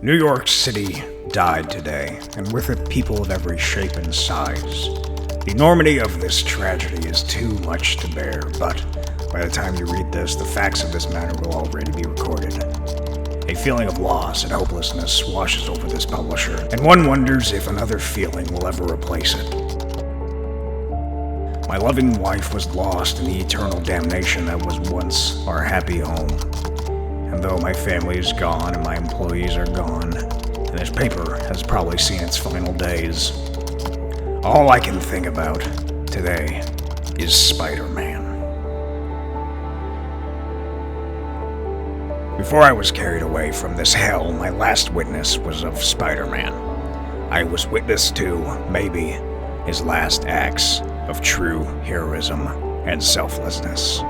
New York City died today, and with it people of every shape and size. The enormity of this tragedy is too much to bear, but by the time you read this, the facts of this matter will already be recorded. A feeling of loss and hopelessness washes over this publisher, and one wonders if another feeling will ever replace it. My loving wife was lost in the eternal damnation that was once our happy home. And though my family is gone and my employees are gone, and this paper has probably seen its final days, all I can think about today is Spider-Man. Before I was carried away from this hell, my last witness was of Spider-Man. I was witness to, maybe, his last acts of true heroism and selflessness.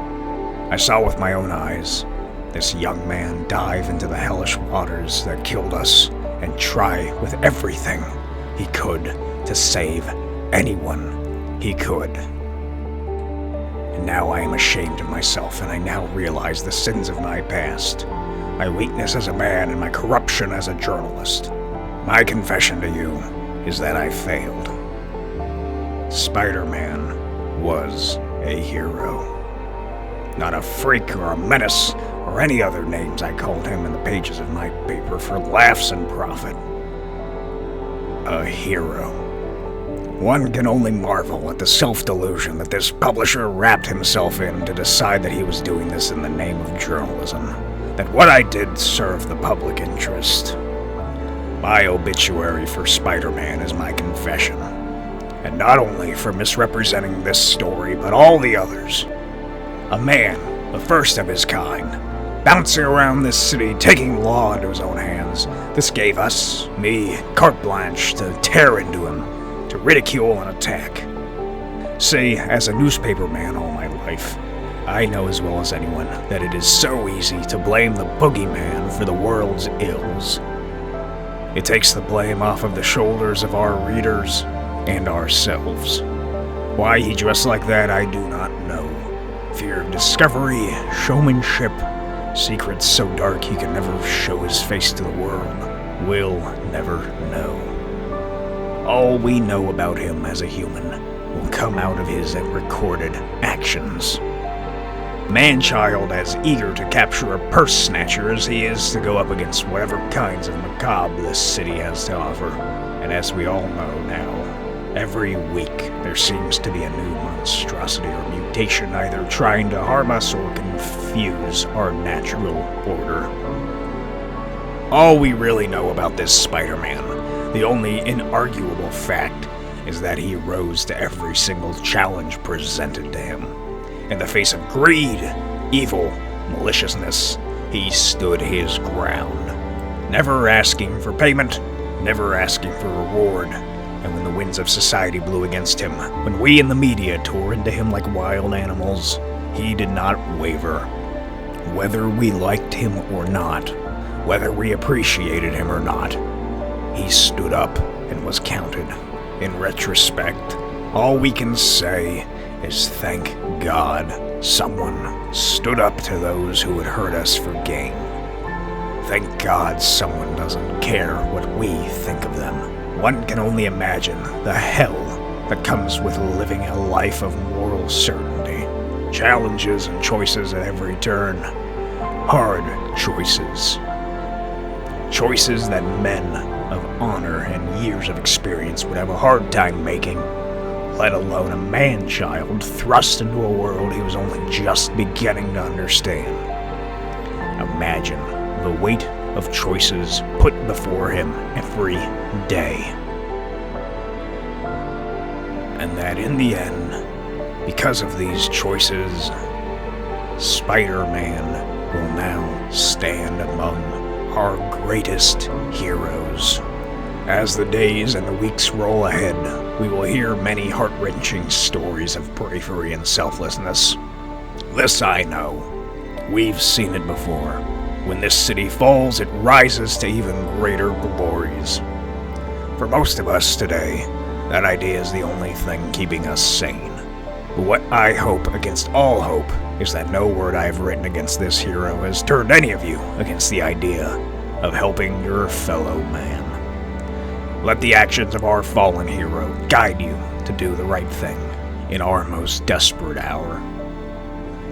I saw with my own eyes this young man dive into the hellish waters that killed us and try with everything he could to save anyone he could. And now I am ashamed of myself, and I now realize the sins of my past, my weakness as a man and my corruption as a journalist. My confession to you is that I failed. Spider-Man was a hero. Not a freak or a menace or any other names I called him in the pages of my paper for laughs and profit. A hero. One can only marvel at the self-delusion that this publisher wrapped himself in to decide that he was doing this in the name of journalism, that what I did served the public interest. My obituary for Spider-Man is my confession, and not only for misrepresenting this story, but all the others. A man, the first of his kind, bouncing around this city, taking law into his own hands. This gave us, me, carte blanche to tear into him, to ridicule and attack. See, as a newspaper man all my life, I know as well as anyone that it is so easy to blame the boogeyman for the world's ills. It takes the blame off of the shoulders of our readers and ourselves. Why he dressed like that, I do not know. Fear of discovery, showmanship, secrets so dark he can never show his face to the world. We'll never know. All we know about him as a human will come out of his recorded actions. Man-child as eager to capture a purse snatcher as he is to go up against whatever kinds of macabre this city has to offer. And as we all know now, every week there seems to be a new monstrosity or mutation either trying to harm us or confuse our natural order. All we really know about this Spider-Man, the only inarguable fact, is that he rose to every single challenge presented to him. In the face of greed, evil, maliciousness, he stood his ground. Never asking for payment, never asking for reward. And when the winds of society blew against him, when we in the media tore into him like wild animals, he did not waver. Whether we liked him or not, whether we appreciated him or not, he stood up and was counted. In retrospect, all we can say is thank God someone stood up to those who would hurt us for gain. Thank God someone doesn't care what we think of them. One can only imagine the hell that comes with living a life of moral certainty. Challenges and choices at every turn. Hard choices. Choices that men of honor and years of experience would have a hard time making, let alone a man-child thrust into a world he was only just beginning to understand. Imagine the weight of choices put before him every day. And that in the end, because of these choices, Spider-Man will now stand among our greatest heroes. As the days and the weeks roll ahead, we will hear many heart-wrenching stories of bravery and selflessness. This I know. We've seen it before. When this city falls, it rises to even greater glories. For most of us today, that idea is the only thing keeping us sane. But what I hope against all hope is that no word I have written against this hero has turned any of you against the idea of helping your fellow man. Let the actions of our fallen hero guide you to do the right thing in our most desperate hour.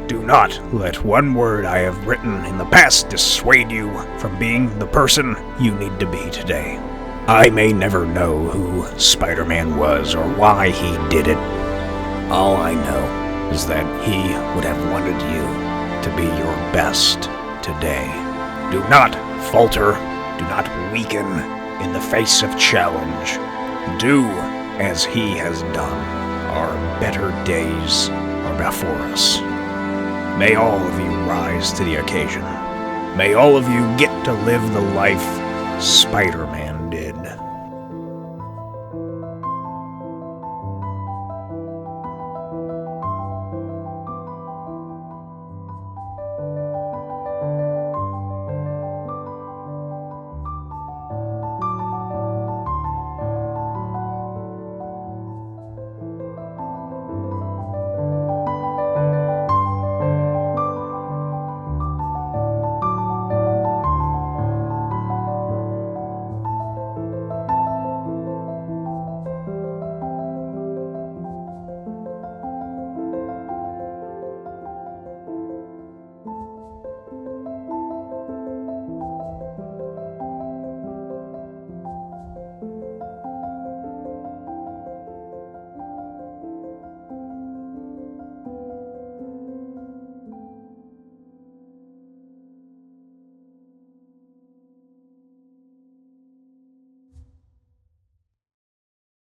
Do not let one word I have written in the past dissuade you from being the person you need to be today. I may never know who Spider-Man was or why he did it. All I know is that he would have wanted you to be your best today. Do not falter, do not weaken in the face of challenge. Do as he has done. Our better days are before us. May all of you rise to the occasion. May all of you get to live the life Spider-Man